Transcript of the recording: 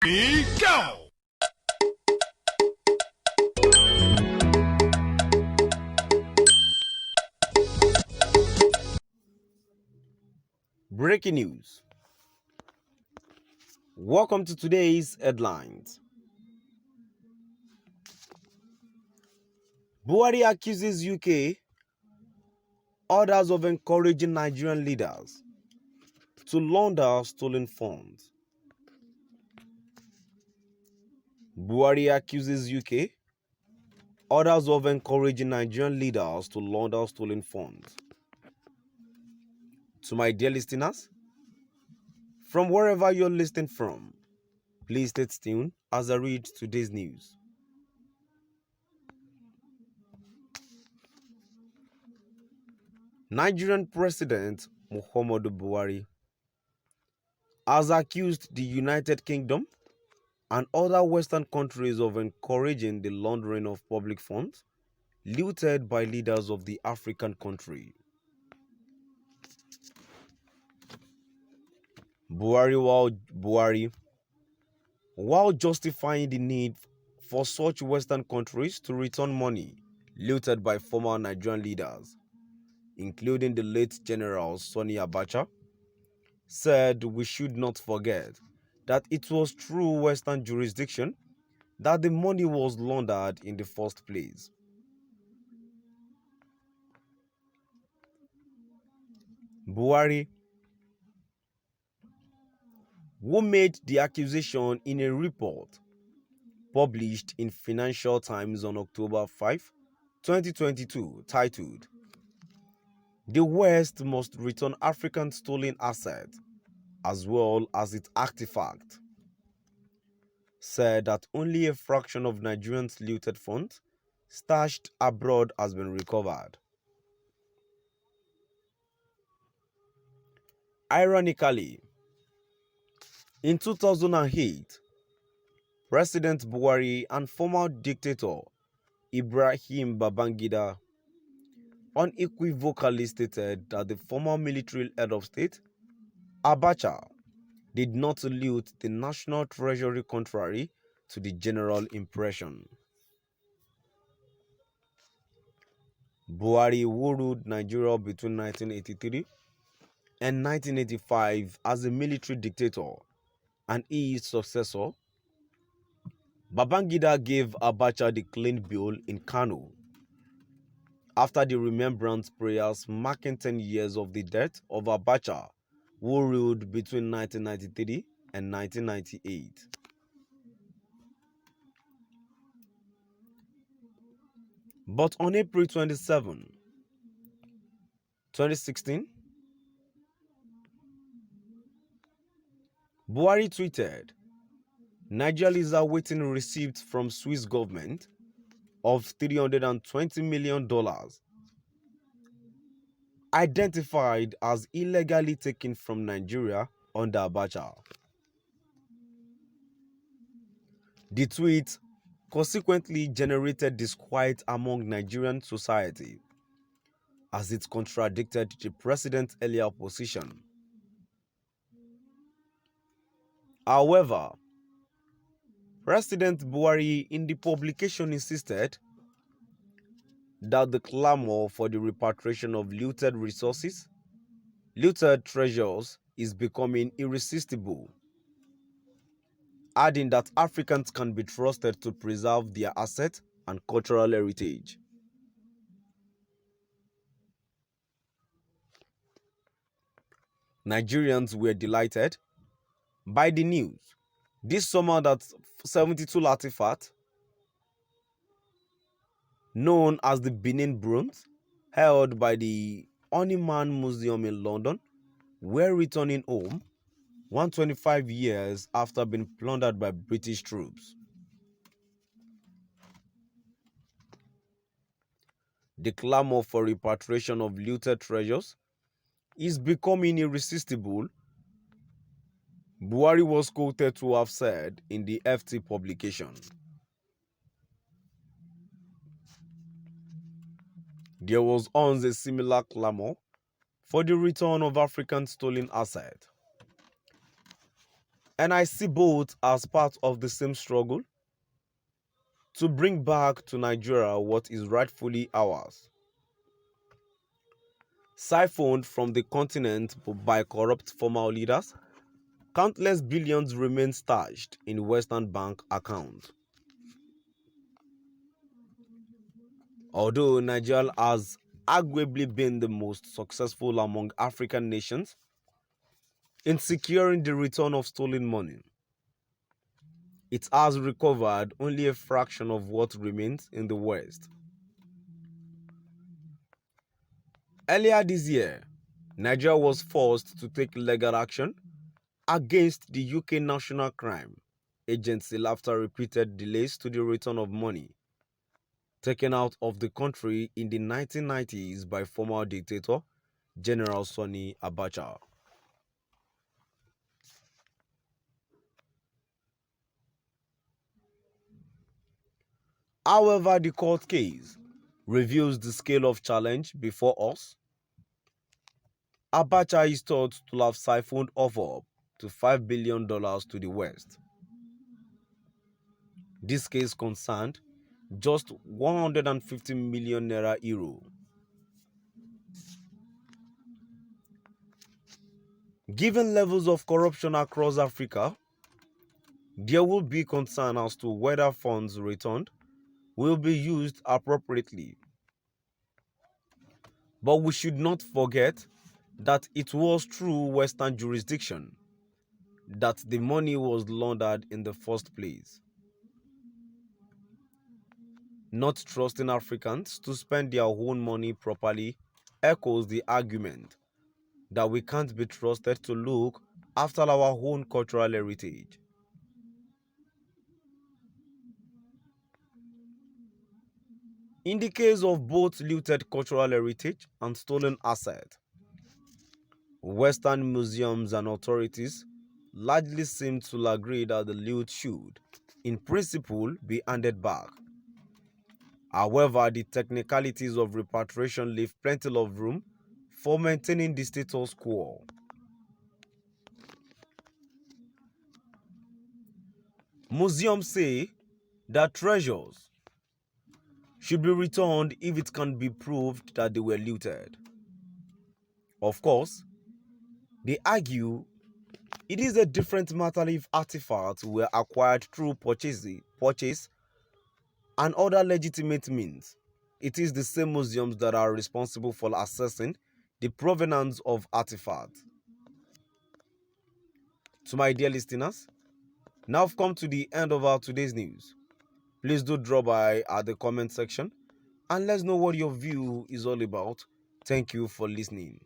Go! Breaking news. Welcome to today's headlines. Buhari accuses UK others of encouraging Nigerian leaders to launder stolen funds. Buhari accuses UK others of encouraging Nigerian leaders to launder stolen funds. To my dear listeners, from wherever you're listening from, please stay tuned as I read today's news. Nigerian President Muhammadu Buhari has accused the United Kingdom and other Western countries of encouraging the laundering of public funds looted by leaders of the African country. Buhari, while justifying the need for such Western countries to return money looted by former Nigerian leaders, including the late General Sani Abacha, said we should not forget that it was through Western jurisdiction that the money was laundered in the first place. Buhari, who made the accusation in a report published in Financial Times on October 5, 2022, titled, "The West Must Return African Stolen Assets as well as its artifacts," said that only a fraction of Nigerians' looted funds stashed abroad has been recovered. Ironically, in 2008, President Buhari and former dictator Ibrahim Babangida unequivocally stated that the former military head of state, Abacha, did not loot the national treasury contrary to the general impression. Buhari, who ruled Nigeria between 1983 and 1985 as a military dictator, and his successor, Babangida gave Abacha the clean bill in Kano after the remembrance prayers marking 10 years of the death of Abacha, who ruled between 1993 and 1998. But on April 27, 2016, Buhari tweeted, "Nigeria is awaiting receipt from Swiss government of $320 million identified as illegally taken from Nigeria under Abacha." The tweet consequently generated disquiet among Nigerian society as it contradicted the president's earlier position. However, President Buhari in the publication insisted that the clamor for the repatriation of looted resources, looted treasures, is becoming irresistible, adding that Africans can be trusted to preserve their assets and cultural heritage. Nigerians were delighted by the news this summer that 72 artifacts, known as the Benin Bronze, held by the Honeyman Museum in London, were returning home 125 years after being plundered by British troops. The clamor for repatriation of looted treasures is becoming irresistible, Buhari was quoted to have said in the FT publication. There was once a similar clamor for the return of African stolen assets. And I see both as part of the same struggle to bring back to Nigeria what is rightfully ours. Siphoned from the continent by corrupt former leaders, countless billions remain stashed in Western bank accounts. Although Nigeria has arguably been the most successful among African nations in securing the return of stolen money, it has recovered only a fraction of what remains in the West. Earlier this year, Nigeria was forced to take legal action against the UK National Crime Agency after repeated delays to the return of money taken out of the country in the 1990s by former dictator General Sani Abacha. However, the court case reveals the scale of challenge before us. Abacha is thought to have siphoned off up to $5 billion to the West. This case concerned just 150 million naira euro. Given levels of corruption across Africa, there will be concern as to whether funds returned will be used appropriately. But we should not forget that it was through Western jurisdiction that the money was laundered in the first place. Not trusting Africans to spend their own money properly echoes the argument that we can't be trusted to look after our own cultural heritage. In the case of both looted cultural heritage and stolen assets, Western museums and authorities largely seem to agree that the loot should, in principle, be handed back. However, the technicalities of repatriation leave plenty of room for maintaining the status quo. Museums say that treasures should be returned if it can be proved that they were looted. Of course, they argue it is a different matter if artifacts were acquired through purchase and other legitimate means. It is the same museums that are responsible for assessing the provenance of artifacts. To my dear listeners, now I've come to the end of our today's news. Please do drop by at the comment section and let's know what your view is all about. Thank you for listening.